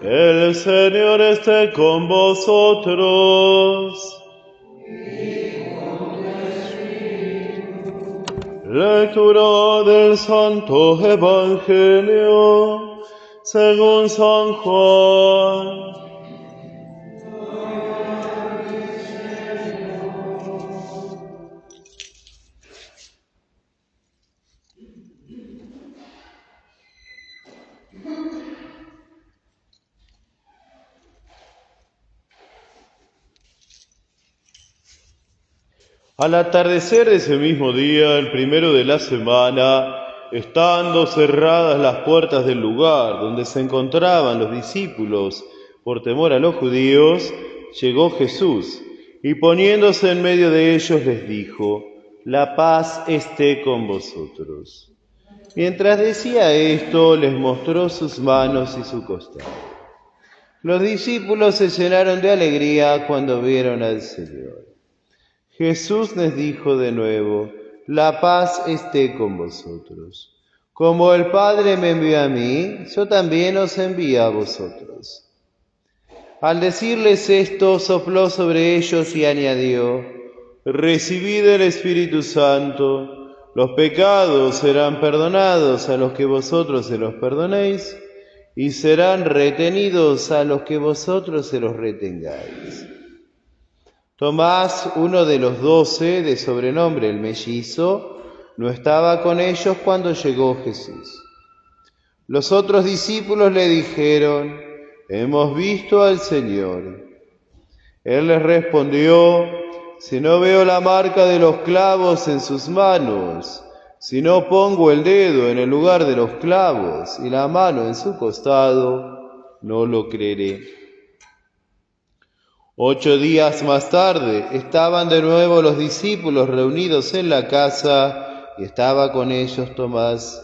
El Señor esté con vosotros. Lectura del Santo Evangelio según San Juan. Al atardecer de ese mismo día, el primero de la semana, estando cerradas las puertas del lugar donde se encontraban los discípulos por temor a los judíos, llegó Jesús y poniéndose en medio de ellos les dijo: «La paz esté con vosotros». Mientras decía esto, les mostró sus manos y su costado. Los discípulos se llenaron de alegría cuando vieron al Señor. Jesús les dijo de nuevo: «La paz esté con vosotros. Como el Padre me envió a mí, yo también os envío a vosotros». Al decirles esto, sopló sobre ellos y añadió: «Recibid el Espíritu Santo. Los pecados serán perdonados a los que vosotros se los perdonéis, y serán retenidos a los que vosotros se los retengáis». Tomás, uno de los 12, de sobrenombre el mellizo, no estaba con ellos cuando llegó Jesús. Los otros discípulos le dijeron: «Hemos visto al Señor». Él les respondió: «Si no veo la marca de los clavos en sus manos, si no pongo el dedo en el lugar de los clavos y la mano en su costado, no lo creeré». 8 días más tarde estaban de nuevo los discípulos reunidos en la casa y estaba con ellos Tomás.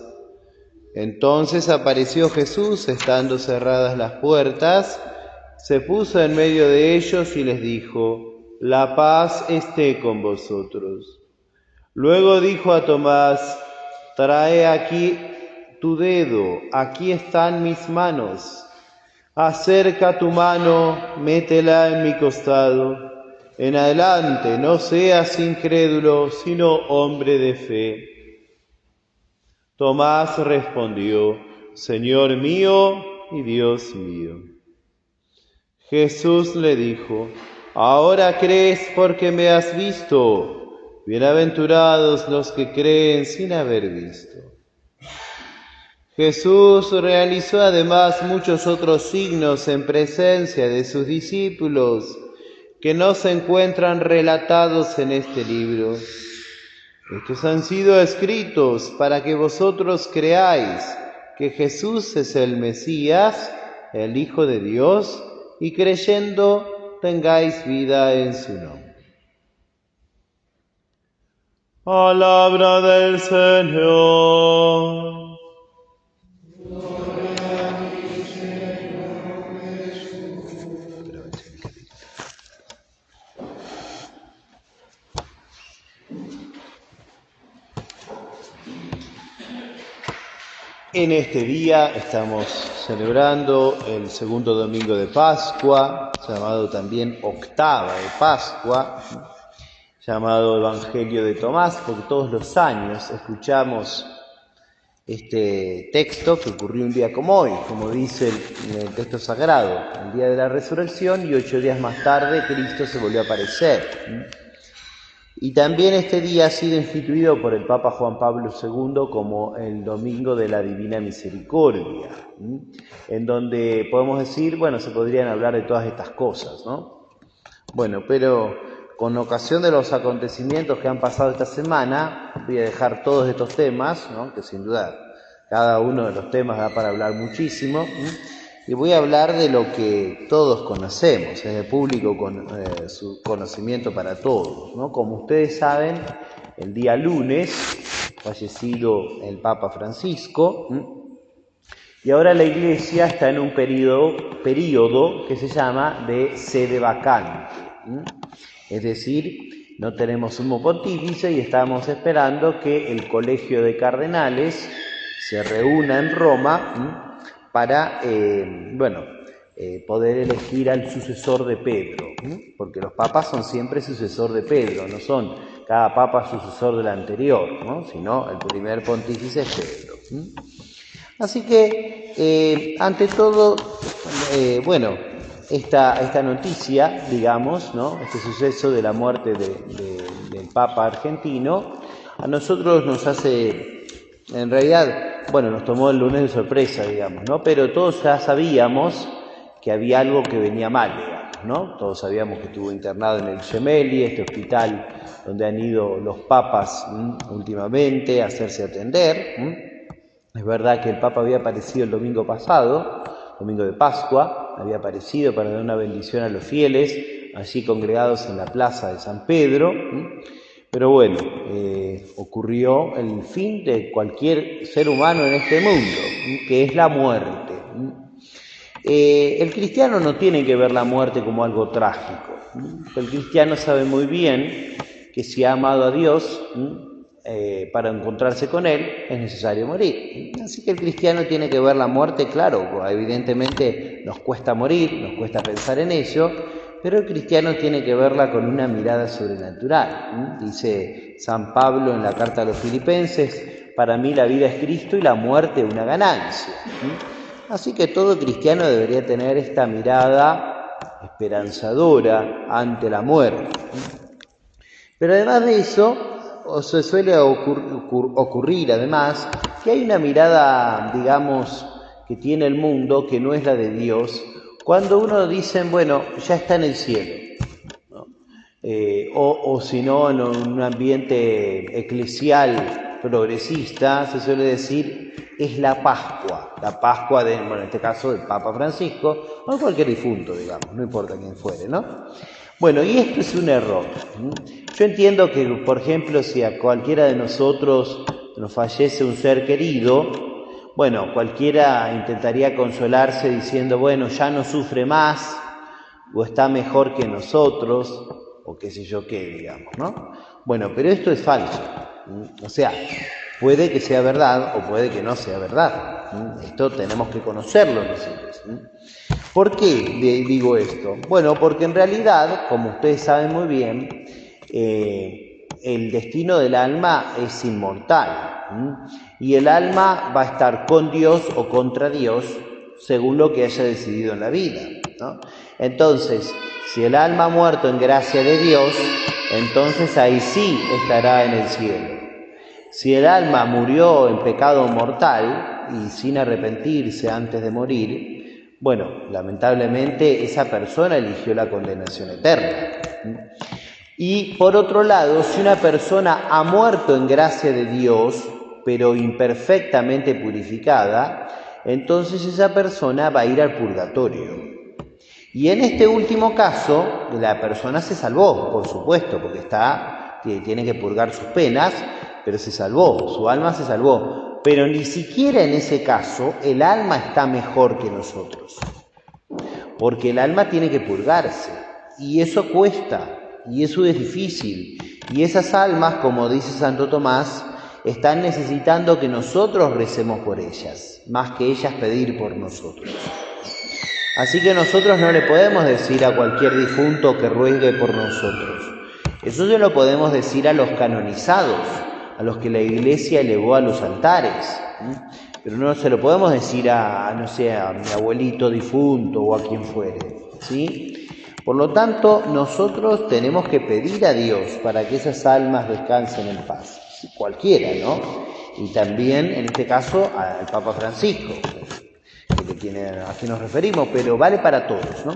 Entonces apareció Jesús estando cerradas las puertas, se puso en medio de ellos y les dijo: «La paz esté con vosotros». Luego dijo a Tomás: «Trae aquí tu dedo, aquí están mis manos. Acerca tu mano, métela en mi costado. En adelante no seas incrédulo, sino hombre de fe». Tomás respondió: «Señor mío y Dios mío». Jesús le dijo: «Ahora crees porque me has visto. Bienaventurados los que creen sin haber visto». Jesús realizó además muchos otros signos en presencia de sus discípulos que no se encuentran relatados en este libro. Estos han sido escritos para que vosotros creáis que Jesús es el Mesías, el Hijo de Dios, y creyendo tengáis vida en su nombre. Palabra del Señor. En este día estamos celebrando el segundo domingo de Pascua, llamado también octava de Pascua, llamado Evangelio de Tomás, porque todos los años escuchamos este texto que ocurrió un día como hoy, como dice el texto sagrado, el día de la resurrección, y 8 días más tarde Cristo se volvió a aparecer. Y también este día ha sido instituido por el Papa Juan Pablo II como el Domingo de la Divina Misericordia, en donde podemos decir, bueno, se podrían hablar de todas estas cosas, ¿no? Bueno, pero con ocasión de los acontecimientos que han pasado esta semana, voy a dejar todos estos temas, ¿no? Que sin duda cada uno de los temas da para hablar muchísimo, y voy a hablar de lo que todos conocemos, es de público con su conocimiento para todos, ¿no? Como ustedes saben, el día lunes, fallecido el Papa Francisco, y ahora la Iglesia está en un periodo que se llama de sede vacante, es decir, no tenemos sumo pontífice y estamos esperando que el Colegio de Cardenales se reúna en Roma para poder elegir al sucesor de Pedro, porque los papas son siempre sucesor de Pedro, no son cada papa sucesor del anterior, ¿no? Sino el primer pontífice es Pedro. Así que, ante todo, esta noticia, digamos, ¿no? Este suceso de la muerte del Papa argentino, a nosotros nos hace, en realidad, nos tomó el lunes de sorpresa, digamos, ¿no? Pero todos ya sabíamos que había algo que venía mal, digamos, ¿no? Todos sabíamos que estuvo internado en el Gemelli, este hospital donde han ido los papas últimamente a hacerse atender. Es verdad que el Papa había aparecido el domingo pasado, domingo de Pascua, había aparecido para dar una bendición a los fieles, allí congregados en la plaza de San Pedro, pero ocurrió el fin de cualquier ser humano en este mundo, que es la muerte. El cristiano no tiene que ver la muerte como algo trágico. El cristiano sabe muy bien que si ha amado a Dios, para encontrarse con Él es necesario morir. Así que el cristiano tiene que ver la muerte, claro, evidentemente nos cuesta morir, nos cuesta pensar en ello, pero el cristiano tiene que verla con una mirada sobrenatural. Dice San Pablo en la carta a los Filipenses: para mí la vida es Cristo y la muerte una ganancia. Así que todo cristiano debería tener esta mirada esperanzadora ante la muerte. Pero además de eso, se suele ocurrir además que hay una mirada, digamos, que tiene el mundo que no es la de Dios, cuando uno dice, ya está en el cielo, ¿no? O si no, en un ambiente eclesial progresista, se suele decir, es la Pascua de, en este caso, del Papa Francisco, o cualquier difunto, digamos, no importa quién fuere, ¿no? Y esto es un error. Yo entiendo que, por ejemplo, si a cualquiera de nosotros nos fallece un ser querido, cualquiera intentaría consolarse diciendo, ya no sufre más, o está mejor que nosotros, o qué sé yo qué, digamos, ¿no? Pero esto es falso. O sea, puede que sea verdad o puede que no sea verdad. Esto tenemos que conocerlo nosotros. ¿Por qué digo esto? Porque en realidad, como ustedes saben muy bien, el destino del alma es inmortal, y el alma va a estar con Dios o contra Dios según lo que haya decidido en la vida, ¿no? Entonces, si el alma ha muerto en gracia de Dios, entonces ahí sí estará en el cielo. Si el alma murió en pecado mortal y sin arrepentirse antes de morir, lamentablemente esa persona eligió la condenación eterna. Y por otro lado, si una persona ha muerto en gracia de Dios, pero imperfectamente purificada, entonces esa persona va a ir al purgatorio. Y en este último caso, la persona se salvó, por supuesto, porque tiene que purgar sus penas, pero se salvó, su alma se salvó. Pero ni siquiera en ese caso el alma está mejor que nosotros, porque el alma tiene que purgarse, y eso cuesta, y eso es difícil, y esas almas, como dice Santo Tomás, están necesitando que nosotros recemos por ellas, más que ellas pedir por nosotros. Así que nosotros no le podemos decir a cualquier difunto que ruegue por nosotros. Eso se lo podemos decir a los canonizados, a los que la Iglesia elevó a los altares. Pero no se lo podemos decir a mi abuelito difunto o a quien fuere, ¿sí? Por lo tanto, nosotros tenemos que pedir a Dios para que esas almas descansen en paz. Cualquiera, ¿no? Y también, en este caso, al Papa Francisco, a quien nos referimos, pero vale para todos, ¿no?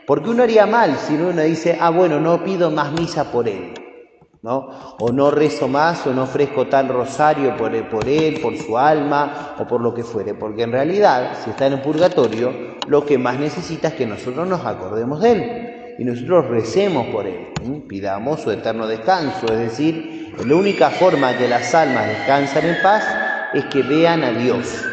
Porque uno haría mal si uno dice, no pido más misa por él, ¿no? O no rezo más, o no ofrezco tal rosario por él, por su alma, o por lo que fuere. Porque en realidad, si está en el purgatorio, lo que más necesita es que nosotros nos acordemos de él, y nosotros recemos por él, pidamos su eterno descanso. Es decir, la única forma que las almas descansan en paz es que vean a Dios,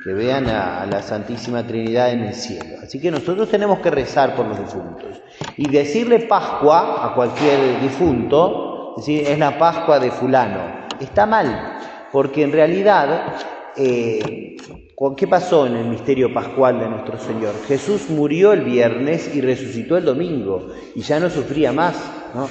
que vean a la Santísima Trinidad en el cielo. Así que nosotros tenemos que rezar por los difuntos. Y decirle Pascua a cualquier difunto, decir, es la Pascua de fulano, está mal, porque en realidad ¿Qué pasó en el misterio pascual de nuestro Señor? Jesús murió el viernes y resucitó el domingo y ya no sufría más, ¿no?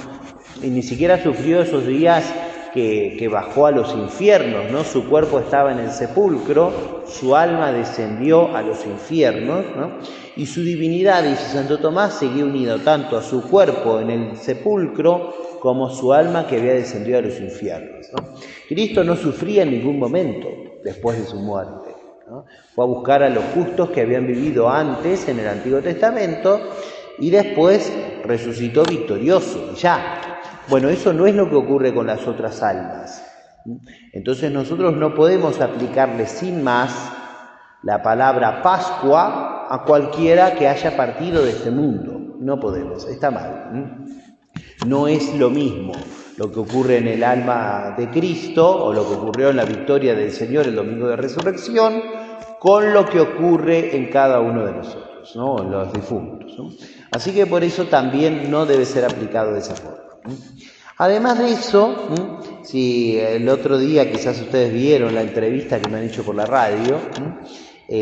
Y ni siquiera sufrió esos días que bajó a los infiernos, ¿no? Su cuerpo estaba en el sepulcro, su alma descendió a los infiernos, ¿no? Y su divinidad, dice Santo Tomás, seguía unido tanto a su cuerpo en el sepulcro como su alma que había descendido a los infiernos, ¿no? Cristo no sufría en ningún momento después de su muerte, ¿no? Fue a buscar a los justos que habían vivido antes en el Antiguo Testamento y después resucitó victorioso, ya. Bueno, eso no es lo que ocurre con las otras almas. Entonces nosotros no podemos aplicarle sin más la palabra Pascua a cualquiera que haya partido de este mundo. No podemos, está mal. No es lo mismo lo que ocurre en el alma de Cristo o lo que ocurrió en la victoria del Señor el domingo de resurrección con lo que ocurre en cada uno de nosotros, ¿no? En los difuntos, ¿no? Así que por eso también no debe ser aplicado de esa forma. Además de eso, si el otro día quizás ustedes vieron la entrevista que me han hecho por la radio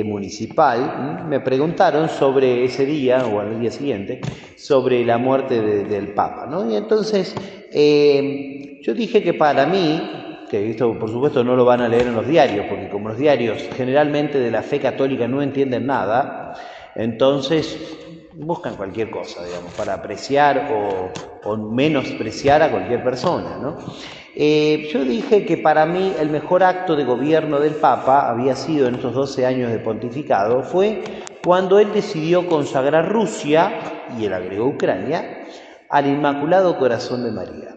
municipal, me preguntaron sobre ese día o al día siguiente sobre la muerte del Papa, ¿no? Y entonces yo dije que para mí, que esto por supuesto no lo van a leer en los diarios, porque como los diarios generalmente de la fe católica no entienden nada, entonces buscan cualquier cosa, digamos, para apreciar o menospreciar a cualquier persona, ¿no? Yo dije que para mí el mejor acto de gobierno del Papa había sido en estos 12 años de pontificado, fue cuando él decidió consagrar Rusia, y él agregó Ucrania, al Inmaculado Corazón de María.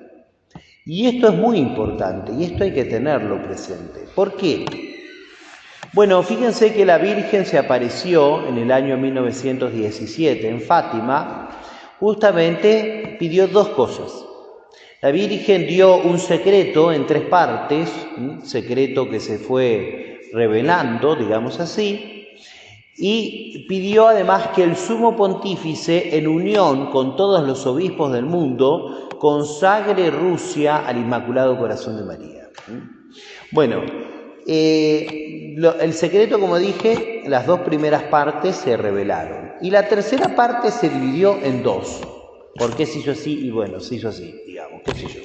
Y esto es muy importante, y esto hay que tenerlo presente. ¿Por qué? Bueno, fíjense que la Virgen se apareció en el año 1917 en Fátima, justamente pidió dos cosas. La Virgen dio un secreto en 3 partes, un secreto que se fue revelando, digamos así, y pidió además que el sumo pontífice, en unión con todos los obispos del mundo, consagre Rusia al Inmaculado Corazón de María. Bueno, el secreto, como dije, las 2 primeras partes se revelaron y la tercera parte se dividió en 2. ¿Por qué se hizo así? Y bueno, se hizo así, digamos, qué sé yo.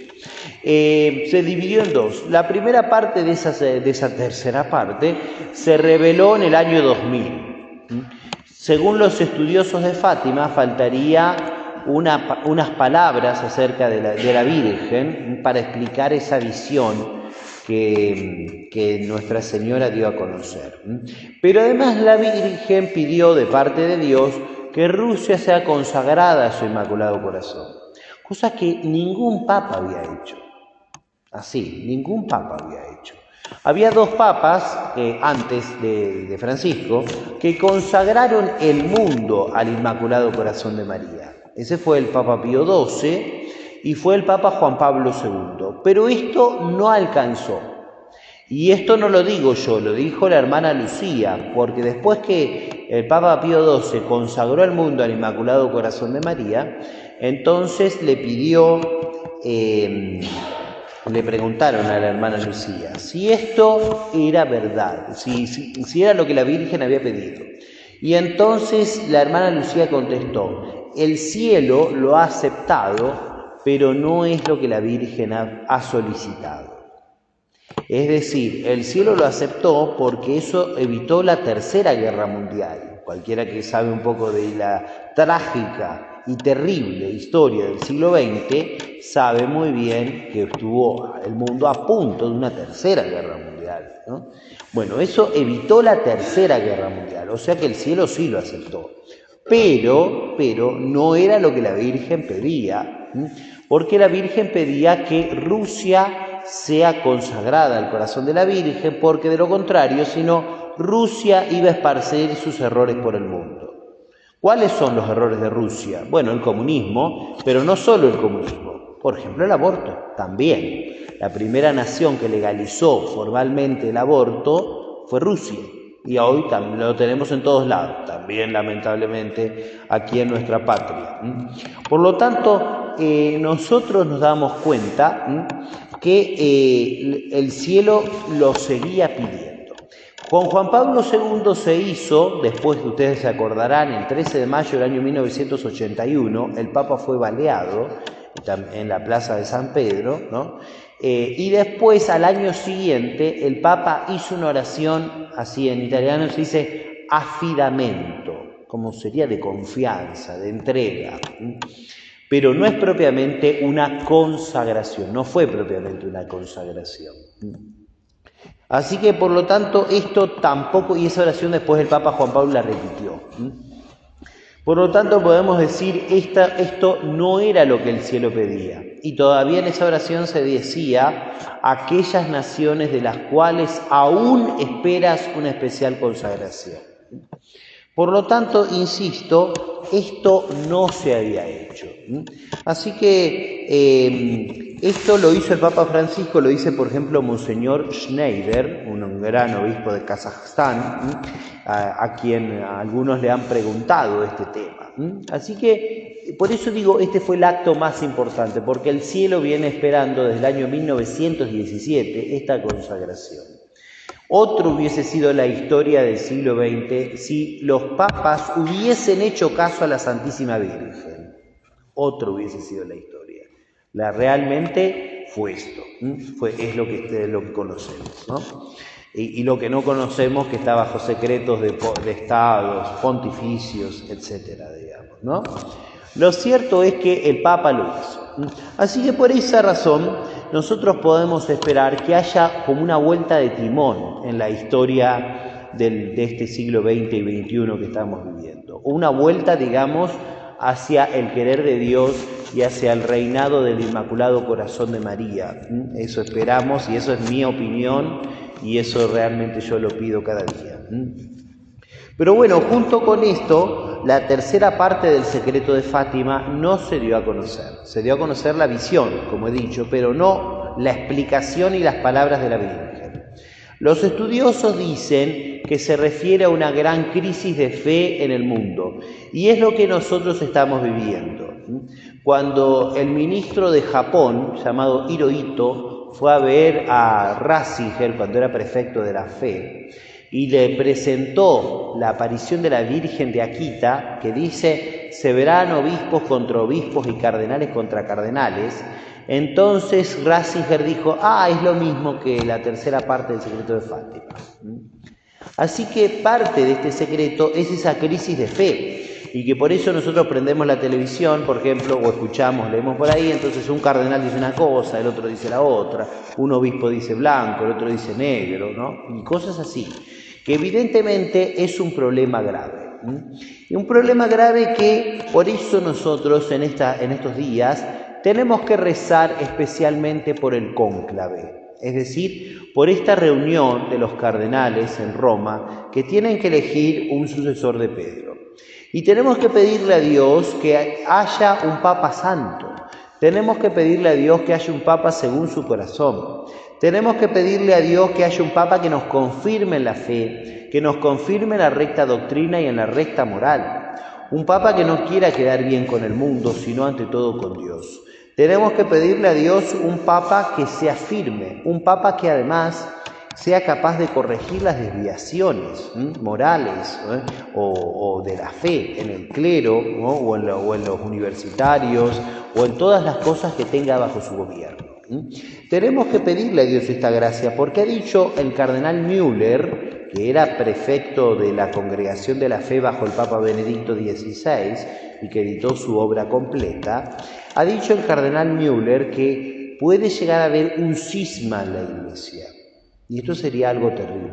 Se dividió en 2. La primera parte de esa tercera parte se reveló en el año 2000. Según los estudiosos de Fátima, faltaría unas palabras acerca de la Virgen para explicar esa visión que Nuestra Señora dio a conocer. Pero además la Virgen pidió de parte de Dios que Rusia sea consagrada a su Inmaculado Corazón, cosa que ningún papa había hecho. Así, ningún papa había hecho. Había 2 papas antes de Francisco que consagraron el mundo al Inmaculado Corazón de María. Ese fue el Papa Pío XII y fue el Papa Juan Pablo II. Pero esto no alcanzó. Y esto no lo digo yo, lo dijo la hermana Lucía, porque después que el Papa Pío XII consagró el mundo al Inmaculado Corazón de María, entonces le preguntaron a la hermana Lucía si esto era verdad, si era lo que la Virgen había pedido. Y entonces la hermana Lucía contestó: el cielo lo ha aceptado, pero no es lo que la Virgen ha solicitado. Es decir, el cielo lo aceptó porque eso evitó la Tercera Guerra Mundial. Cualquiera que sabe un poco de la trágica y terrible historia del siglo XX sabe muy bien que estuvo el mundo a punto de una Tercera Guerra Mundial, ¿no? Bueno, eso evitó la Tercera Guerra Mundial, o sea que el cielo sí lo aceptó. Pero no era lo que la Virgen pedía, porque la Virgen pedía que Rusia sea consagrada al corazón de la Virgen, porque de lo contrario, si no, Rusia iba a esparcir sus errores por el mundo. ¿Cuáles son los errores de Rusia? Bueno, el comunismo, pero no solo el comunismo. Por ejemplo, el aborto, también. La primera nación que legalizó formalmente el aborto fue Rusia. Y hoy también lo tenemos en todos lados, también lamentablemente aquí en nuestra patria. Por lo tanto, nosotros nos damos cuenta que el cielo lo seguía pidiendo. Con Juan Pablo II se hizo, después ustedes se acordarán, el 13 de mayo del año 1981, el Papa fue baleado en la Plaza de San Pedro, ¿no? Y después, al año siguiente, el Papa hizo una oración, así en italiano se dice affidamento, como sería de confianza, de entrega, pero no es propiamente una consagración, no fue propiamente una consagración. Así que, por lo tanto, esto tampoco, y esa oración después el Papa Juan Pablo la repitió. Por lo tanto, podemos decir, esto no era lo que el cielo pedía. Y todavía en esa oración se decía, aquellas naciones de las cuales aún esperas una especial consagración. Por lo tanto, insisto, esto no se había hecho. Así que esto lo hizo el Papa Francisco, lo dice, por ejemplo, Monseñor Schneider, un gran obispo de Kazajstán, a quien algunos le han preguntado este tema. Así que, por eso digo, este fue el acto más importante, porque el cielo viene esperando desde el año 1917 esta consagración. Otro hubiese sido la historia del siglo XX si los papas hubiesen hecho caso a la Santísima Virgen. Otro hubiese sido la historia. Realmente fue esto, es lo que conocemos, ¿no? Y lo que no conocemos, que está bajo secretos de estados, pontificios, etcétera, digamos, ¿no? Lo cierto es que el Papa lo hizo. Así que por esa razón nosotros podemos esperar que haya como una vuelta de timón en la historia de este siglo XX y XXI que estamos viviendo. Una vuelta, digamos, hacia el querer de Dios y hacia el reinado del Inmaculado Corazón de María. Eso esperamos y eso es mi opinión y eso realmente yo lo pido cada día. Pero bueno, junto con esto, la tercera parte del secreto de Fátima no se dio a conocer. Se dio a conocer la visión, como he dicho, pero no la explicación y las palabras de la Virgen. Los estudiosos dicen que se refiere a una gran crisis de fe en el mundo, y es lo que nosotros estamos viviendo. Cuando el ministro de Japón, llamado Hirohito, fue a ver a Ratzinger cuando era prefecto de la fe, y le presentó la aparición de la Virgen de Akita, que dice, se verán obispos contra obispos y cardenales contra cardenales. Entonces Ratzinger dijo, es lo mismo que la tercera parte del secreto de Fátima. Así que parte de este secreto es esa crisis de fe, y que por eso nosotros prendemos la televisión, por ejemplo, o escuchamos, leemos por ahí, entonces un cardenal dice una cosa, el otro dice la otra, un obispo dice blanco, el otro dice negro, ¿no? Y cosas así, que evidentemente es un problema grave. Y un problema grave que por eso nosotros en estos días tenemos que rezar especialmente por el cónclave, es decir, por esta reunión de los cardenales en Roma que tienen que elegir un sucesor de Pedro. Y tenemos que pedirle a Dios que haya un Papa santo, tenemos que pedirle a Dios que haya un Papa según su corazón, tenemos que pedirle a Dios que haya un Papa que nos confirme en la fe, que nos confirme en la recta doctrina y en la recta moral, un Papa que no quiera quedar bien con el mundo, sino ante todo con Dios. Tenemos que pedirle a Dios un Papa que sea firme, un Papa que además sea capaz de corregir las desviaciones morales o de la fe en el clero, ¿no? o en los universitarios o en todas las cosas que tenga bajo su gobierno. Tenemos que pedirle a Dios esta gracia porque ha dicho el cardenal Müller, que era prefecto de la Congregación de la Fe bajo el Papa Benedicto XVI y que editó su obra completa, ha dicho el cardenal Müller que puede llegar a haber un cisma en la Iglesia. Y esto sería algo terrible.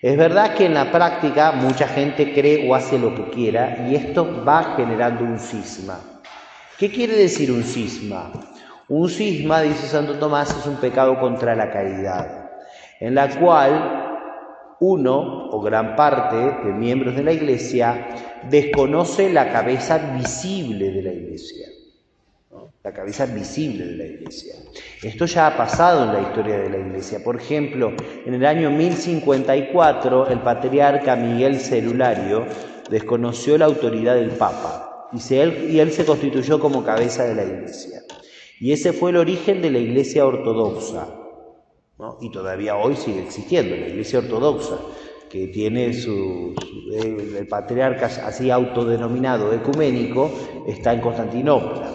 Es verdad que en la práctica mucha gente cree o hace lo que quiera y esto va generando un cisma. ¿Qué quiere decir un cisma? Un cisma, dice Santo Tomás, es un pecado contra la caridad, en la cual uno o gran parte de miembros de la Iglesia desconoce la cabeza visible de la Iglesia. La cabeza visible de la Iglesia. Esto ya ha pasado en la historia de la Iglesia. Por ejemplo, en el año 1054, el patriarca Miguel Celulario desconoció la autoridad del Papa y él se constituyó como cabeza de la Iglesia. Y ese fue el origen de la Iglesia ortodoxa. ¿no? Y todavía hoy sigue existiendo la Iglesia Ortodoxa, que tiene el patriarca así autodenominado ecuménico, está en Constantinopla.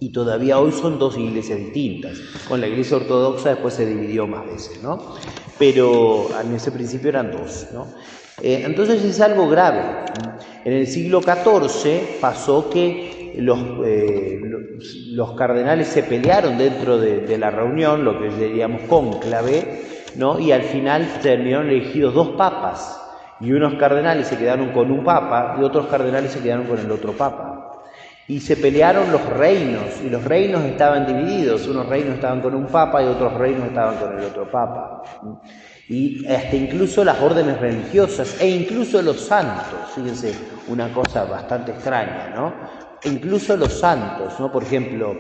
Y todavía hoy son dos iglesias distintas. Con la Iglesia Ortodoxa después se dividió más veces, ¿no? Pero en ese principio eran dos, ¿no? Entonces es algo grave. En el siglo XIV pasó que los cardenales se pelearon dentro de la reunión, lo que diríamos cónclave, ¿no? Y al final terminaron elegidos dos papas, y unos cardenales se quedaron con un papa y otros cardenales se quedaron con el otro papa. Y se pelearon los reinos, y los reinos estaban divididos, unos reinos estaban con un papa y otros reinos estaban con el otro papa. Y hasta incluso las órdenes religiosas e incluso los santos, fíjense, una cosa bastante extraña, ¿no? E incluso los santos, ¿no? Por ejemplo,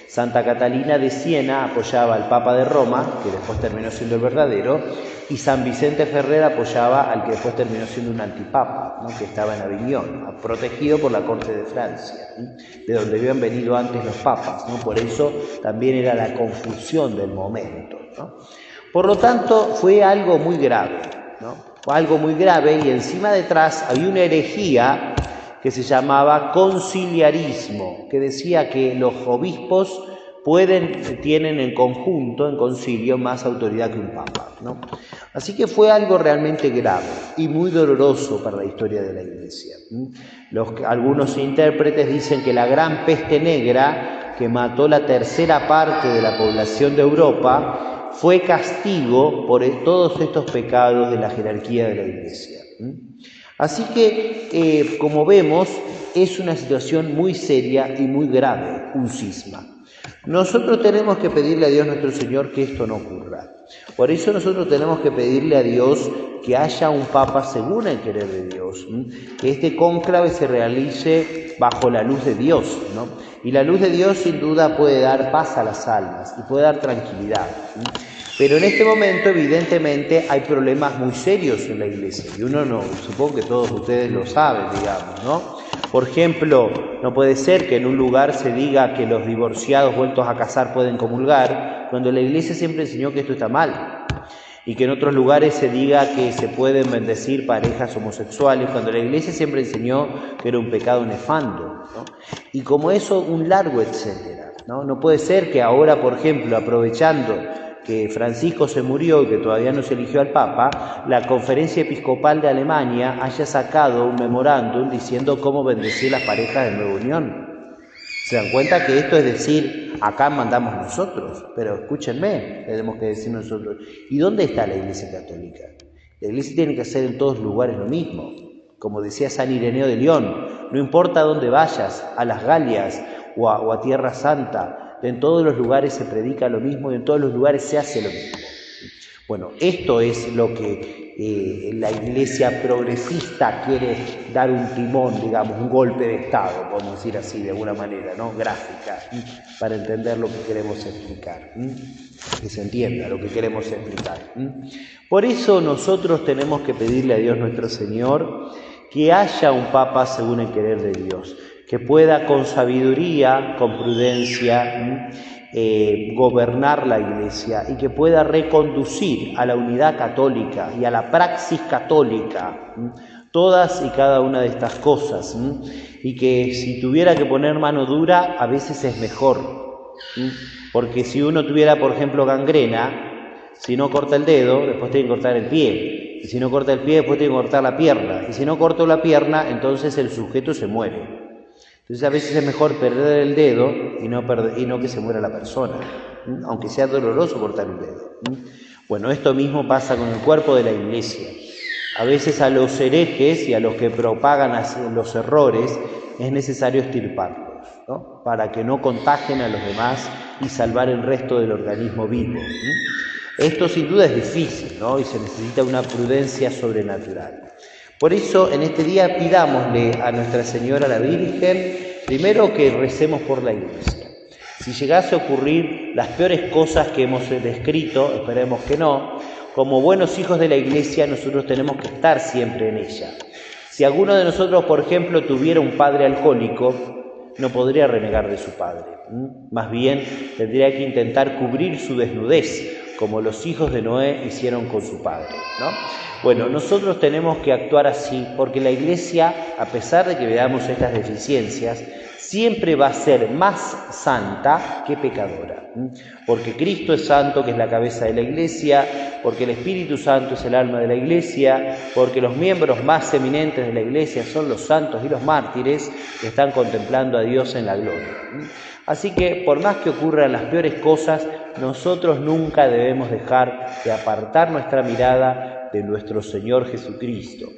Santa Catalina de Siena apoyaba al Papa de Roma, que después terminó siendo el verdadero, y San Vicente Ferrer apoyaba al que después terminó siendo un antipapa, ¿no? Que estaba en Aviñón, protegido por la corte de Francia, ¿no? De donde habían venido antes los papas, ¿no? Por eso también era la confusión del momento, ¿no? Por lo tanto, fue algo muy grave, ¿no? Fue algo muy grave, y encima detrás había una herejía que se llamaba conciliarismo, que decía que los obispos tienen en conjunto, en concilio, más autoridad que un papa, ¿no? Así que fue algo realmente grave y muy doloroso para la historia de la Iglesia. Algunos intérpretes dicen que la gran peste negra, que mató la tercera parte de la población de Europa, fue castigo por todos estos pecados de la jerarquía de la Iglesia. Así que, como vemos, es una situación muy seria y muy grave, un cisma. Nosotros tenemos que pedirle a Dios nuestro Señor que esto no ocurra. Por eso nosotros tenemos que pedirle a Dios que haya un Papa según el querer de Dios, que este cónclave se realice bajo la luz de Dios, ¿no? Y la luz de Dios sin duda puede dar paz a las almas y puede dar tranquilidad. Pero en este momento, evidentemente, hay problemas muy serios en la Iglesia, y uno no, supongo que todos ustedes lo saben, digamos, ¿no? Por ejemplo, no puede ser que en un lugar se diga que los divorciados vueltos a casar pueden comulgar, cuando la Iglesia siempre enseñó que esto está mal, y que en otros lugares se diga que se pueden bendecir parejas homosexuales, cuando la Iglesia siempre enseñó que era un pecado nefando, ¿no? Y como eso, un largo etcétera, ¿no? No puede ser que ahora, por ejemplo, aprovechando que Francisco se murió y que todavía no se eligió al Papa, la Conferencia Episcopal de Alemania haya sacado un memorándum diciendo cómo bendecir las parejas de nueva unión. ¿Se dan cuenta que esto es decir, acá mandamos nosotros? Pero escúchenme, tenemos que decir nosotros. ¿Y dónde está la Iglesia Católica? La Iglesia tiene que hacer en todos lugares lo mismo. Como decía San Ireneo de León, no importa dónde vayas, a las Galias o a Tierra Santa, en todos los lugares se predica lo mismo y en todos los lugares se hace lo mismo. Bueno, esto es lo que la Iglesia progresista quiere dar un timón, digamos, un golpe de Estado, podemos decir así, de alguna manera, ¿no? Gráfica, para entender lo que queremos explicar, que se entienda lo que queremos explicar. Por eso nosotros tenemos que pedirle a Dios nuestro Señor que haya un Papa según el querer de Dios, que pueda con sabiduría, con prudencia, gobernar la Iglesia y que pueda reconducir a la unidad católica y a la praxis católica todas y cada una de estas cosas, y que si tuviera que poner mano dura, a veces es mejor, porque si uno tuviera, por ejemplo, gangrena, si no corta el dedo, después tiene que cortar el pie, y si no corta el pie, después tiene que cortar la pierna, y si no corto la pierna, entonces el sujeto se muere. Entonces a veces es mejor perder el dedo y no que se muera la persona, aunque sea doloroso cortar un dedo. Bueno, esto mismo pasa con el cuerpo de la Iglesia. A veces a los herejes y a los que propagan los errores es necesario extirparlos, ¿no? Para que no contagien a los demás y salvar el resto del organismo vivo. Esto sin duda es difícil, ¿no? Y se necesita una prudencia sobrenatural. Por eso, en este día pidámosle a Nuestra Señora la Virgen, primero que recemos por la Iglesia. Si llegase a ocurrir las peores cosas que hemos descrito, esperemos que no, como buenos hijos de la Iglesia nosotros tenemos que estar siempre en ella. Si alguno de nosotros, por ejemplo, tuviera un padre alcohólico, no podría renegar de su padre. Más bien, tendría que intentar cubrir su desnudez, como los hijos de Noé hicieron con su padre, ¿no? Bueno, nosotros tenemos que actuar así, porque la Iglesia, a pesar de que veamos estas deficiencias, siempre va a ser más santa que pecadora, porque Cristo es santo, que es la cabeza de la Iglesia, porque el Espíritu Santo es el alma de la Iglesia, porque los miembros más eminentes de la Iglesia son los santos y los mártires que están contemplando a Dios en la gloria. Así que, por más que ocurran las peores cosas, nosotros nunca debemos dejar de apartar nuestra mirada de nuestro Señor Jesucristo.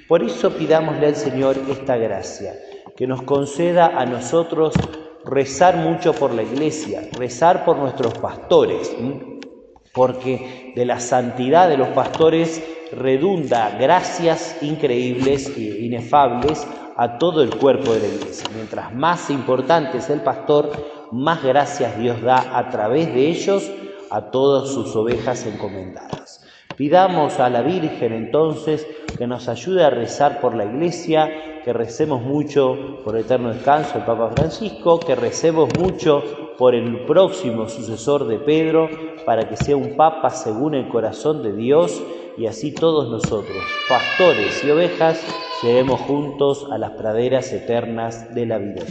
Por eso pidámosle al Señor esta gracia, que nos conceda a nosotros rezar mucho por la Iglesia, rezar por nuestros pastores, porque de la santidad de los pastores redunda gracias increíbles e inefables a todo el cuerpo de la Iglesia. Mientras más importante es el pastor, más gracias Dios da a través de ellos a todas sus ovejas encomendadas. Pidamos a la Virgen entonces que nos ayude a rezar por la Iglesia, que recemos mucho por el eterno descanso del Papa Francisco, que recemos mucho por el próximo sucesor de Pedro, para que sea un Papa según el corazón de Dios, y así todos nosotros, pastores y ovejas, lleguemos juntos a las praderas eternas de la vida.